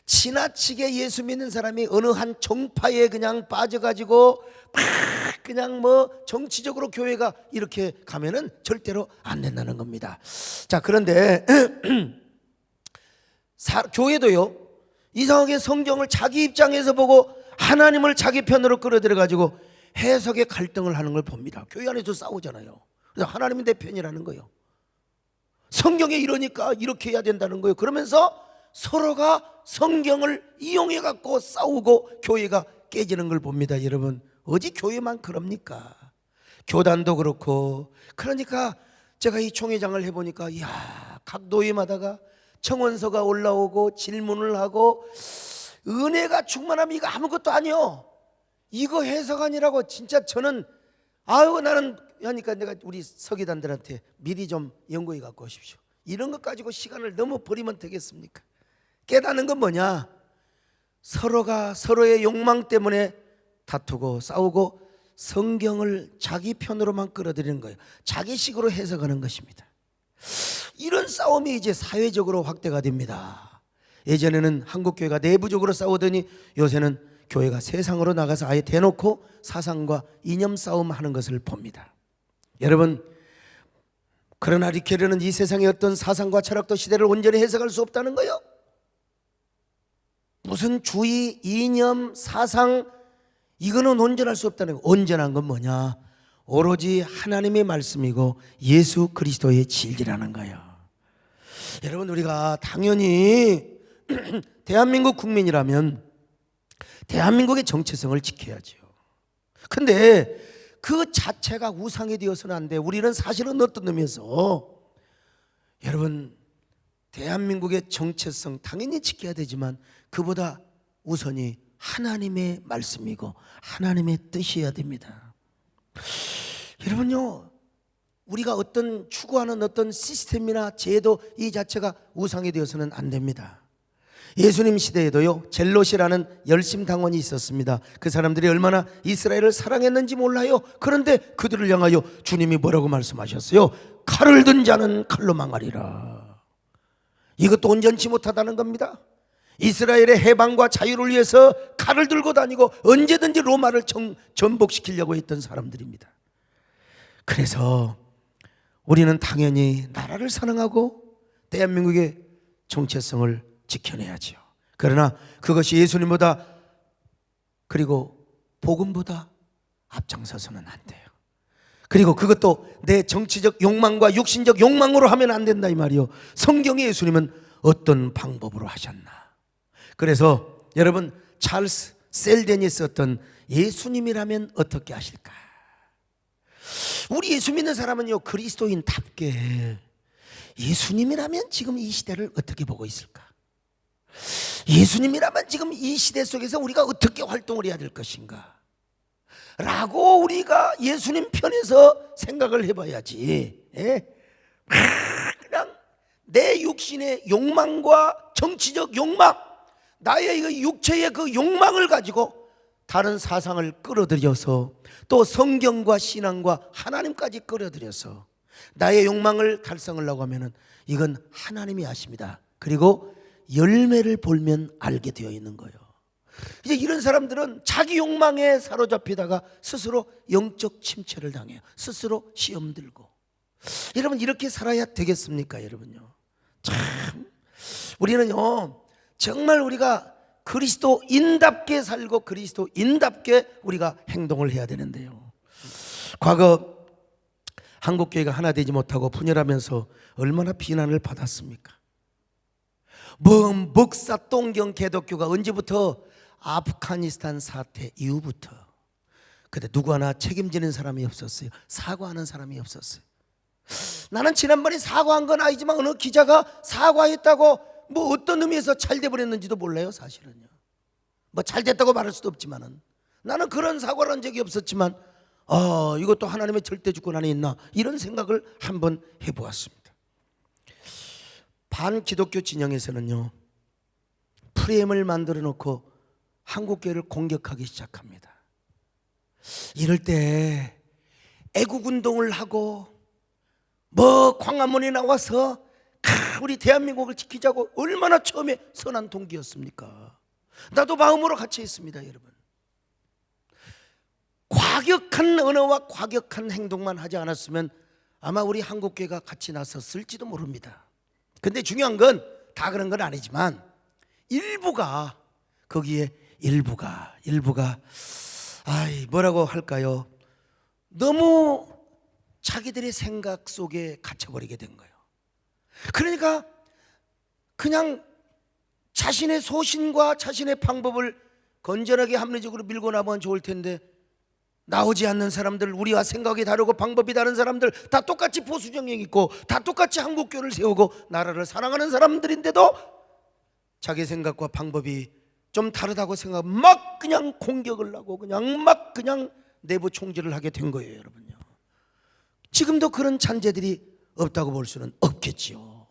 지나치게 예수 믿는 사람이 어느 한 정파에 그냥 빠져가지고 그냥 뭐 정치적으로 교회가 이렇게 가면은 절대로 안 된다는 겁니다. 자, 그런데 교회도요, 이상하게 성경을 자기 입장에서 보고 하나님을 자기 편으로 끌어들여 가지고 해석의 갈등을 하는 걸 봅니다. 교회 안에서 싸우잖아요. 그래서 하나님이 내 편이라는 거예요. 성경에 이러니까 이렇게 해야 된다는 거예요. 그러면서 서로가 성경을 이용해 갖고 싸우고 교회가 깨지는 걸 봅니다. 여러분, 어디 교회만 그럽니까? 교단도 그렇고. 그러니까 제가 이 총회장을 해보니까 이야, 각 노예마다가 청원서가 올라오고 질문을 하고 은혜가 충만하면 이거 아무것도 아니요, 이거 해석아니라고. 진짜 저는 나는 하니까 내가 우리 서기단들한테 미리 좀 연구해 갖고 오십시오. 이런 것 가지고 시간을 너무 버리면 되겠습니까? 깨닫는 건 뭐냐? 서로가 서로의 욕망 때문에 다투고 싸우고 성경을 자기 편으로만 끌어들이는 거예요. 자기식으로 해석하는 것입니다. 이런 싸움이 이제 사회적으로 확대가 됩니다. 예전에는 한국교회가 내부적으로 싸우더니 요새는 교회가 세상으로 나가서 아예 대놓고 사상과 이념 싸움하는 것을 봅니다. 여러분, 그러나 리케르는 이 세상의 어떤 사상과 철학도 시대를 온전히 해석할 수 없다는 거예요. 무슨 주의, 이념, 사상, 이거는 온전할 수 없다는 거예요. 온전한 건 뭐냐? 오로지 하나님의 말씀이고 예수 그리스도의 진리라는 거예요. 여러분, 우리가 당연히 대한민국 국민이라면 대한민국의 정체성을 지켜야죠. 근데 그 자체가 우상이 되어서는 안 돼. 우리는 사실은 어떤 의미에서, 여러분, 대한민국의 정체성 당연히 지켜야 되지만 그보다 우선이 하나님의 말씀이고 하나님의 뜻이어야 됩니다. 여러분요, 우리가 어떤 추구하는 어떤 시스템이나 제도 이 자체가 우상이 되어서는 안 됩니다. 예수님 시대에도요, 젤롯이라는 열심당원이 있었습니다. 그 사람들이 얼마나 이스라엘을 사랑했는지 몰라요. 그런데 그들을 향하여 주님이 뭐라고 말씀하셨어요? 칼을 든 자는 칼로 망하리라. 이것도 온전치 못하다는 겁니다. 이스라엘의 해방과 자유를 위해서 칼을 들고 다니고 언제든지 로마를 전복시키려고 했던 사람들입니다. 그래서 우리는 당연히 나라를 사랑하고 대한민국의 정체성을 지켜내야죠. 그러나 그것이 예수님보다 그리고 복음보다 앞장서서는 안 돼요. 그리고 그것도 내 정치적 욕망과 육신적 욕망으로 하면 안 된다 이 말이요. 성경에 예수님은 어떤 방법으로 하셨나. 그래서 여러분 찰스 셀덴이 썼던 예수님이라면 어떻게 하실까. 우리 예수 믿는 사람은요 그리스도인답게 예수님이라면 지금 이 시대를 어떻게 보고 있을까. 예수님이라면 지금 이 시대 속에서 우리가 어떻게 활동을 해야 될 것인가 라고 우리가 예수님 편에서 생각을 해봐야지. 그냥 내 육신의 욕망과 정치적 욕망, 나의 그 육체의 그 욕망을 가지고 다른 사상을 끌어들여서 또 성경과 신앙과 하나님까지 끌어들여서 나의 욕망을 달성하려고 하면은 이건 하나님이 아십니다. 그리고 열매를 보면 알게 되어 있는 거예요. 이제 이런 사람들은 자기 욕망에 사로잡히다가 스스로 영적 침체를 당해요. 스스로 시험 들고. 여러분 이렇게 살아야 되겠습니까 여러분요? 참 우리는요 정말 우리가 그리스도인답게 살고 그리스도인답게 우리가 행동을 해야 되는데요. 과거 한국교회가 하나 되지 못하고 분열하면서 얼마나 비난을 받았습니까? 뭐 목사 동경 개독교가 언제부터? 아프가니스탄 사태 이후부터. 근데 누구 하나 책임지는 사람이 없었어요. 사과하는 사람이 없었어요. 나는 지난번에 사과한 건 아니지만 어느 기자가 사과했다고 뭐 어떤 의미에서 잘돼 버렸는지도 몰라요 사실은요. 뭐 잘됐다고 말할 수도 없지만은 나는 그런 사과를 한 적이 없었지만 이것도 하나님의 절대 주권 안에 있나 이런 생각을 한번 해보았습니다. 반기독교 진영에서는요 프레임을 만들어 놓고 한국교회를 공격하기 시작합니다. 이럴 때 애국운동을 하고 뭐 광화문에 나와서 우리 대한민국을 지키자고 얼마나 처음에 선한 동기였습니까? 나도 마음으로 같이 했습니다 여러분. 과격한 언어와 과격한 행동만 하지 않았으면 아마 우리 한국교회가 같이 나섰을지도 모릅니다. 근데 중요한 건 다 그런 건 아니지만 일부가 거기에 일부가 뭐라고 할까요? 너무 자기들의 생각 속에 갇혀버리게 된 거예요. 그러니까 그냥 자신의 소신과 자신의 방법을 건전하게 합리적으로 밀고 나가면 좋을 텐데 나오지 않는 사람들, 우리와 생각이 다르고 방법이 다른 사람들 다 똑같이 보수정령 있고 다 똑같이 한국교를 세우고 나라를 사랑하는 사람들인데도 자기 생각과 방법이 좀 다르다고 생각하면 막 그냥 공격을 하고 그냥 내부 총질을 하게 된 거예요 여러분요. 지금도 그런 잔재들이 없다고 볼 수는 없겠지요.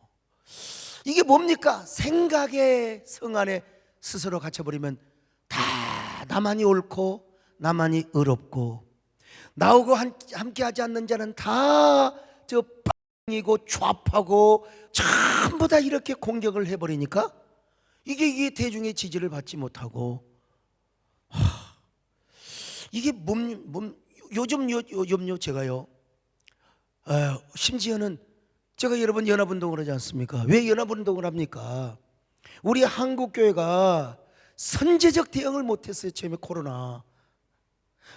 이게 뭡니까? 생각의 성 안에 스스로 갇혀버리면 다 나만이 옳고 나만이 의롭고 나하고 함께 하지 않는 자는 다 저 빵이고 좌파고 전부 다 이렇게 공격을 해버리니까 이게 대중의 지지를 받지 못하고 이게 요즘요 제가요 심지어는 제가 여러분 연합운동을 하지 않습니까? 왜 연합운동을 합니까? 우리 한국교회가 선제적 대응을 못했어요. 처음에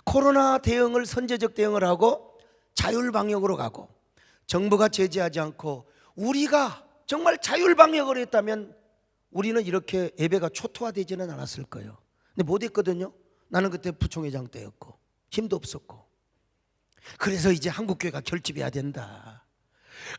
코로나 대응을 선제적 대응을 하고 자율방역으로 가고 정부가 제재하지 않고 우리가 정말 자율방역을 했다면 우리는 이렇게 예배가 초토화되지는 않았을 거예요. 근데 못했거든요. 나는 그때 부총회장 때였고 힘도 없었고. 그래서 이제 한국교회가 결집해야 된다.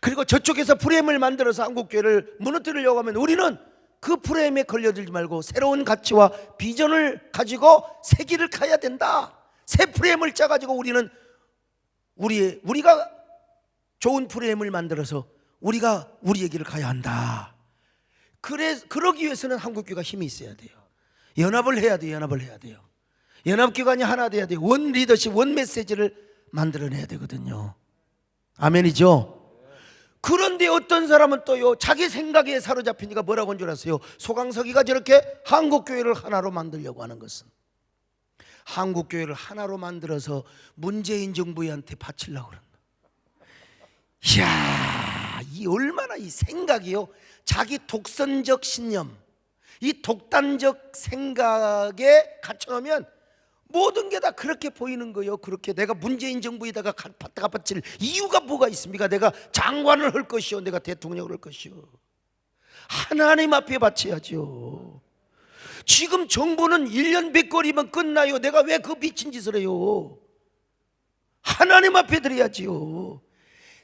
그리고 저쪽에서 프레임을 만들어서 한국교회를 무너뜨리려고 하면 우리는 그 프레임에 걸려들지 말고 새로운 가치와 비전을 가지고 새 길을 가야 된다. 새 프레임을 짜가지고 우리는 우리가 좋은 프레임을 만들어서 우리가 우리의 길을 가야 한다. 그러기 위해서는 한국교회가 힘이 있어야 돼요. 연합을 해야 돼요. 연합기관이 하나 돼야 돼요. 원 리더십, 원 메시지를 만들어내야 되거든요. 아멘이죠? 그런데 어떤 사람은 또요, 자기 생각에 사로잡히니까 뭐라고 한 줄 아세요? 소강석이가 저렇게 한국교회를 하나로 만들려고 하는 것은, 한국교회를 하나로 만들어서 문재인 정부한테 바치려고 그런다. 이야, 이 얼마나 이 생각이요, 자기 독선적 신념, 이 독단적 생각에 갇혀놓으면 모든 게 다 그렇게 보이는 거예요. 그렇게 내가 문재인 정부에다가 갖다 바칠 이유가 뭐가 있습니까? 내가 장관을 할 것이요, 내가 대통령을 할 것이요. 하나님 앞에 바쳐야죠. 지금 정부는 1년 100거리면 끝나요. 내가 왜 그 미친 짓을 해요? 하나님 앞에 드려야지요.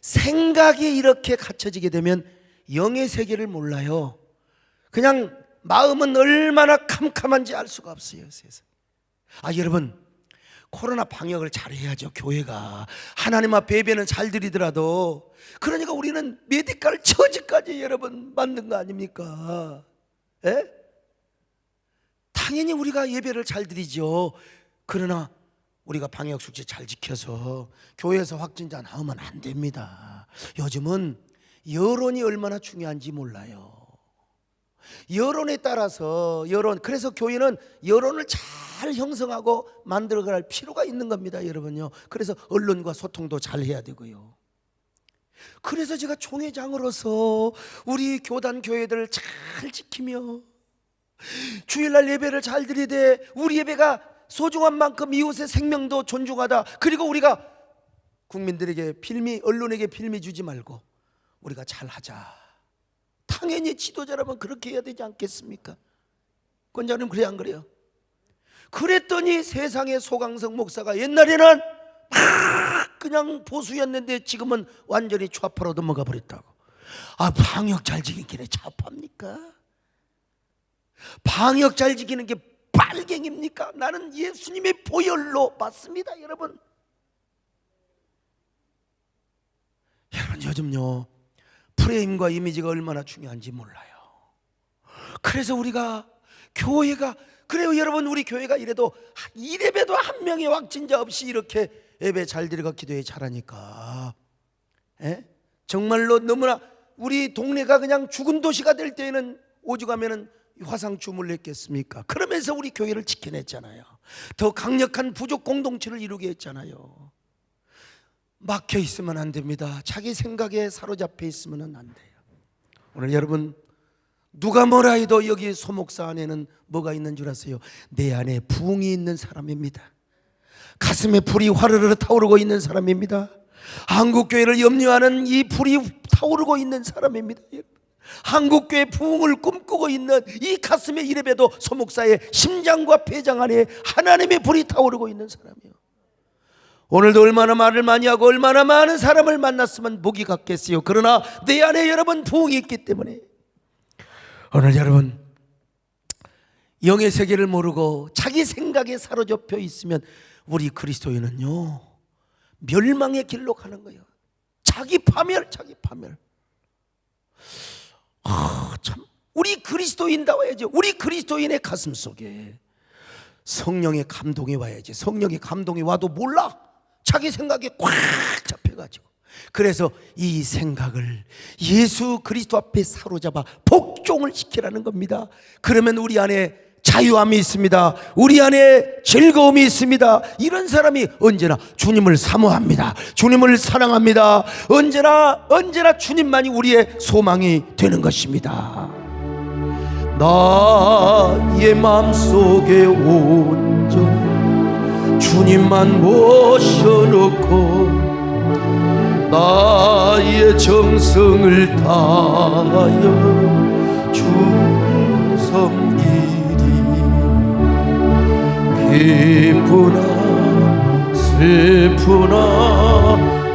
생각이 이렇게 갇혀지게 되면 영의 세계를 몰라요. 그냥 마음은 얼마나 캄캄한지 알 수가 없어요, 세상. 여러분, 코로나 방역을 잘 해야죠. 교회가 하나님 앞에 예배는 잘 드리더라도, 그러니까 우리는 메디컬 처지까지 여러분 만든 거 아닙니까? 예? 당연히 우리가 예배를 잘 드리죠. 그러나 우리가 방역 수칙 잘 지켜서 교회에서 확진자 나오면 안 됩니다. 요즘은 여론이 얼마나 중요한지 몰라요. 여론에 따라서, 그래서 교회는 여론을 잘 형성하고 만들어갈 필요가 있는 겁니다, 여러분요. 그래서 언론과 소통도 잘 해야 되고요. 그래서 제가 총회장으로서 우리 교단 교회들을 잘 지키며 주일날 예배를 잘 드리되, 우리 예배가 소중한 만큼 이웃의 생명도 존중하다. 그리고 우리가 국민들에게 필미, 언론에게 필미 주지 말고 우리가 잘하자. 당연히 지도자라면 그렇게 해야 되지 않겠습니까? 권장님, 그래 안 그래요? 그랬더니 세상의 소강석 목사가 옛날에는 막 그냥 보수였는데 지금은 완전히 좌파로 넘어가 버렸다고. 방역 잘 지키는 게 좌파입니까? 방역 잘 지키는 게 빨갱입니까? 나는 예수님의 보혈로 맞습니다, 여러분. 여러분, 요즘요 프레임과 이미지가 얼마나 중요한지 몰라요. 그래서 우리가 교회가, 그래요 여러분, 우리 교회가 이래도 이래봬도 한 명의 확진자 없이 이렇게 예배 잘 드리고 기도회 잘하니까, 정말로 너무나 우리 동네가 그냥 죽은 도시가 될 때에는 오죽하면은 화상추물 했겠습니까? 그러면서 우리 교회를 지켜냈잖아요. 더 강력한 부족 공동체를 이루게 했잖아요. 막혀 있으면 안 됩니다. 자기 생각에 사로잡혀 있으면 안 돼요. 오늘 여러분, 누가 뭐라 해도 여기 소목사 안에는 뭐가 있는 줄 아세요? 내 안에 부흥이 있는 사람입니다. 가슴에 불이 화르르 타오르고 있는 사람입니다. 한국교회를 염려하는 이 불이 타오르고 있는 사람입니다. 한국교회 부흥을 꿈꾸고 있는 이 가슴에 이래봬도 소목사의 심장과 폐장 안에 하나님의 불이 타오르고 있는 사람이에요. 오늘도 얼마나 말을 많이 하고 얼마나 많은 사람을 만났으면 목이 갔겠어요. 그러나 내 안에 여러분 부흥이 있기 때문에, 오늘 여러분 영의 세계를 모르고 자기 생각에 사로잡혀 있으면 우리 그리스도인은요 멸망의 길로 가는 거예요. 자기 파멸. 참 우리 그리스도인다워야죠. 우리 그리스도인의 가슴 속에 성령의 감동이 와야지. 성령의 감동이 와도 몰라. 자기 생각에 꽉 잡혀가지고. 그래서 이 생각을 예수 그리스도 앞에 사로잡아 복종을 시키라는 겁니다. 그러면 우리 안에 자유함이 있습니다. 우리 안에 즐거움이 있습니다. 이런 사람이 언제나 주님을 사모합니다. 주님을 사랑합니다. 언제나 주님만이 우리의 소망이 되는 것입니다. 나의 마음속에 온전히 주님만 모셔놓고 나의 정성을 다하여 주를 섬기리. 기쁘나 슬프나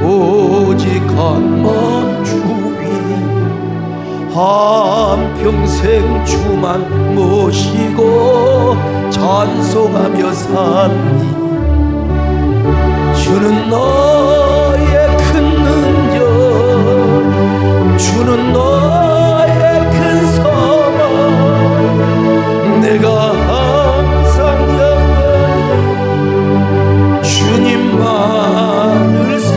오직 한만 주위 한평생 주만 모시고 찬송하며 살리. 주는 너의 큰 능력, 주는 너의 큰 소망, 내가 항상 영원히 주님만을 섬.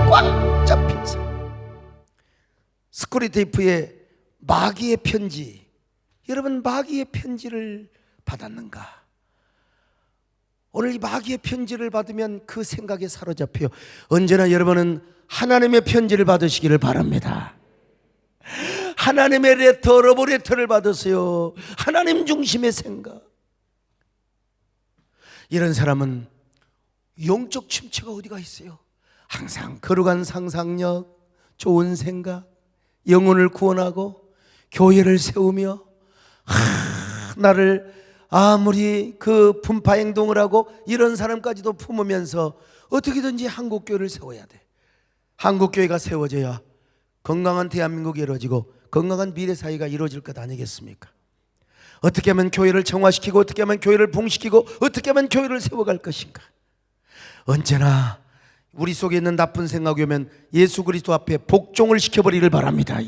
꽉 스크류테이프의 마귀의 편지, 여러분 마귀의 편지를 받았는가? 오늘 이 마귀의 편지를 받으면 그 생각에 사로잡혀 언제나 여러분은 하나님의 편지를 받으시기를 바랍니다. 하나님의 레터, 러브레터를 받으세요. 하나님 중심의 생각. 이런 사람은 영적 침체가 어디가 있어요? 항상 거룩한 상상력, 좋은 생각, 영혼을 구원하고 교회를 세우며 나를 아무리 그 분파 행동을 하고 이런 사람까지도 품으면서 어떻게든지 한국교회를 세워야 돼. 한국교회가 세워져야 건강한 대한민국이 이루어지고 건강한 미래사회가 이루어질 것 아니겠습니까? 어떻게 하면 교회를 정화시키고 어떻게 하면 교회를 부흥시키고 어떻게 하면 교회를 세워갈 것인가? 언제나 우리 속에 있는 나쁜 생각이 오면 예수 그리스도 앞에 복종을 시켜버리기를 바랍니다.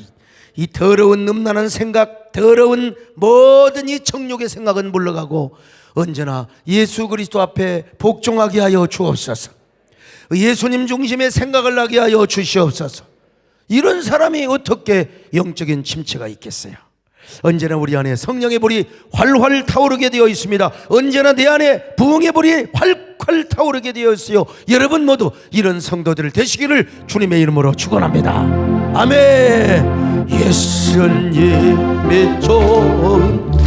이 더러운 음란한 생각, 더러운 모든 이 정욕의 생각은 물러가고 언제나 예수 그리스도 앞에 복종하게 하여 주옵소서. 예수님 중심의 생각을 나게 하여 주시옵소서. 이런 사람이 어떻게 영적인 침체가 있겠어요? 언제나 우리 안에 성령의 불이 활활 타오르게 되어 있습니다. 언제나 내 안에 부흥의 불이 활활 타오르게 되어 있어요. 여러분 모두 이런 성도들 되시기를 주님의 이름으로 축원합니다. 아멘. 예수님의 좋은